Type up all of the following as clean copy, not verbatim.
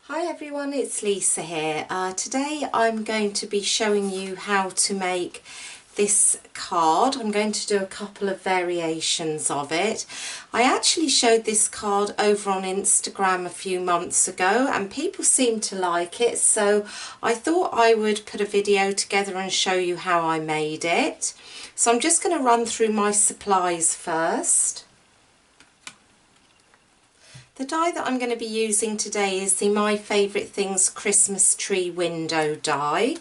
Hi everyone, it's Lisa here. Today I'm going to be showing you how to make this card. I'm going to do a couple of variations of it. I actually showed this card over on Instagram a few months ago and people seem to like it, so I thought I would put a video together and show you how I made it. So I'm just going to run through my supplies first. The die that I'm going to be using today is the My Favourite Things Christmas Tree Window die.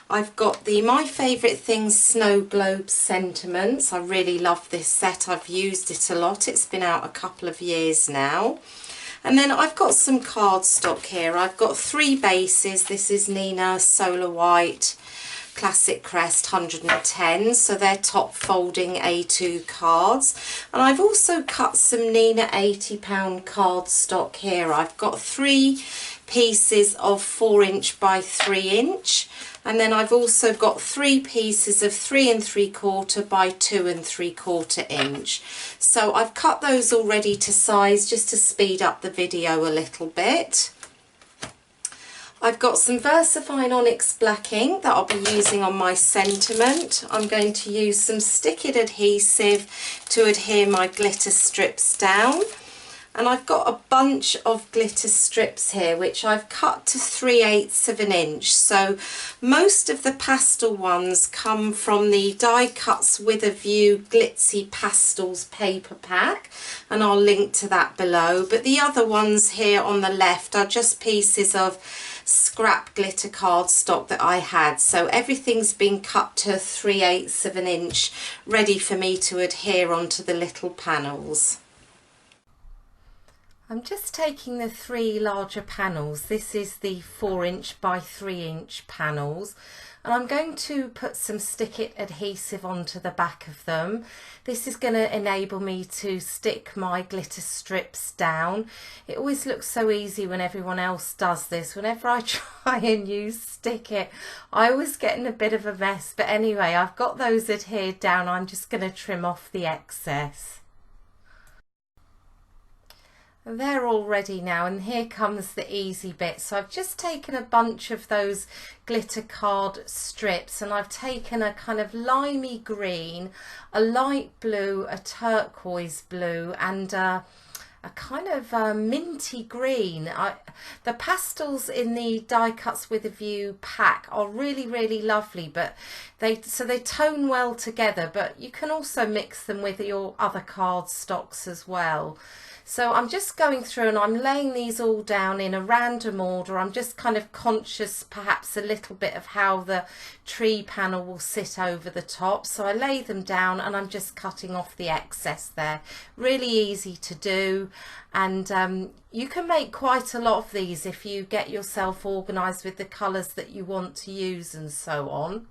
I've got the My Favourite Things Snow Globe Sentiments. I really love this set. I've used it a lot. It's been out a couple of years now. And then I've got some cardstock here. I've got three bases. This is Neenah Solar White Classic Crest 110, so they're top folding A2 cards. And I've also cut some Neenah £80 cardstock here. I've got three pieces of 4" by 3", and then I've also got three pieces of 3 3/4 by 2 3/4". So I've cut those already to size just to speed up the video a little bit. I've got some VersaFine ONYX black ink that I'll be using on my sentiment. I'm going to use some stick-it adhesive to adhere my glitter strips down. And I've got a bunch of glitter strips here which I've cut to 3/8 of an inch. So most of the pastel ones come from the Die Cuts with a View GLITZY Pastels paper pack, and I'll link to that below. But the other ones here on the left are just pieces of scrap glitter cardstock that I had. So everything's been cut to 3/8 of an inch, ready for me to adhere onto the little panels. I'm just taking the three larger panels. This is the 4" by 3" panels, and I'm going to put some stick-it adhesive onto the back of them. This is going to enable me to stick my glitter strips down. It always looks so easy when everyone else does this. Whenever I try and use stick-it, I always get in a bit of a mess. But anyway, I've got those adhered down. I'm just going to trim off the excess. They're all ready now, and here comes the easy bit. So I've just taken a bunch of those glitter card strips, and I've taken a kind of limey green, a light blue, a turquoise blue, and a kind of minty green. The pastels in the Die Cuts with a View pack are really lovely, but they tone well together, but you can also mix them with your other card stocks as well. So I'm just going through and I'm laying these all down in a random order. I'm just kind of conscious perhaps a little bit of how the tree panel will sit over the top. So I lay them down and I'm just cutting off the excess there. Really easy to do, and you can make quite a lot of these if you get yourself organised with the colours that you want to use and so on.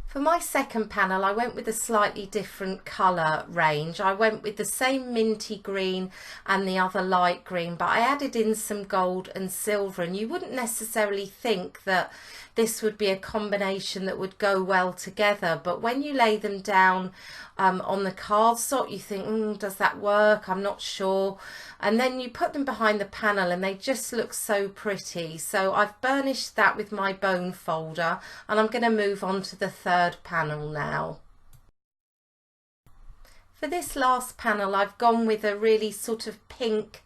For my second panel, I went with a slightly different colour range. I went with the same minty green and the other light green, but I added in some gold and silver, and you wouldn't necessarily think that this would be a combination that would go well together, but when you lay them down on the cardstock, you think, does that work? I'm not sure. And then you put them behind the panel and they just look so pretty. So I've burnished that with my bone folder, and I'm going to move on to the third panel now. For this last panel, I've gone with a really sort of pink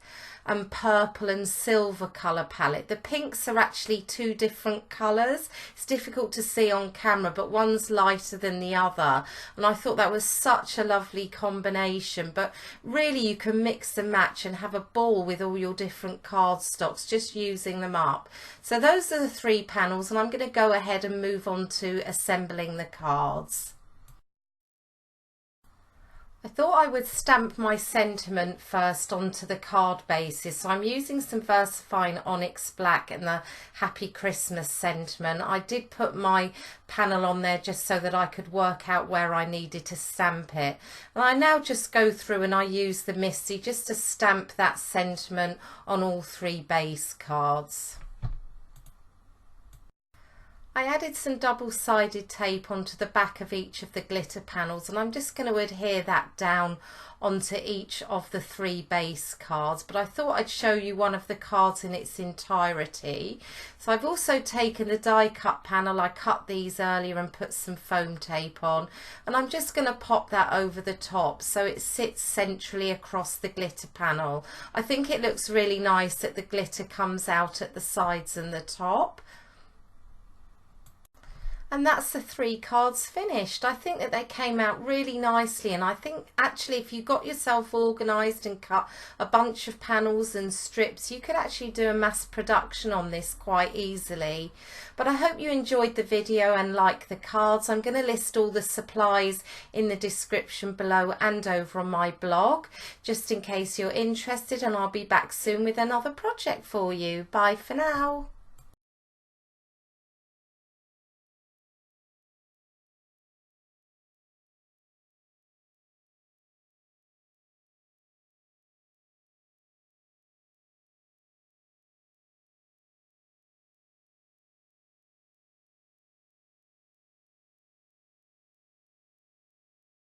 and purple and silver colour palette. The pinks are actually two different colours. It's difficult to see on camera, but one's lighter than the other, and I thought that was such a lovely combination. But really you can mix and match and have a ball with all your different cardstocks just using them up. So those are the three panels, and I'm going to go ahead and move on to assembling the cards. I thought I would stamp my sentiment first onto the card bases, so I'm using some VersaFine ONYX black and the Happy Christmas sentiment. I did put my panel on there just so that I could work out where I needed to stamp it, and I now just go through and I use the MISTI just to stamp that sentiment on all three base cards. I added some double-sided tape onto the back of each of the glitter panels, and I'm just going to adhere that down onto each of the 3 base cards, but I thought I'd show you one of the cards in its entirety. So I've also taken the die cut panel, I cut these earlier and put some foam tape on, and I'm just going to pop that over the top so it sits centrally across the glitter panel. I think it looks really nice that the glitter comes out at the sides and the top. And that's the 3 cards finished. I think that they came out really nicely, and I think actually if you got yourself organised and cut a bunch of panels and strips, you could actually do a mass production on this quite easily. But I hope you enjoyed the video and like the cards. I'm going to list all the supplies in the description below and over on my blog, just in case you're interested, and I'll be back soon with another project for you. Bye for now.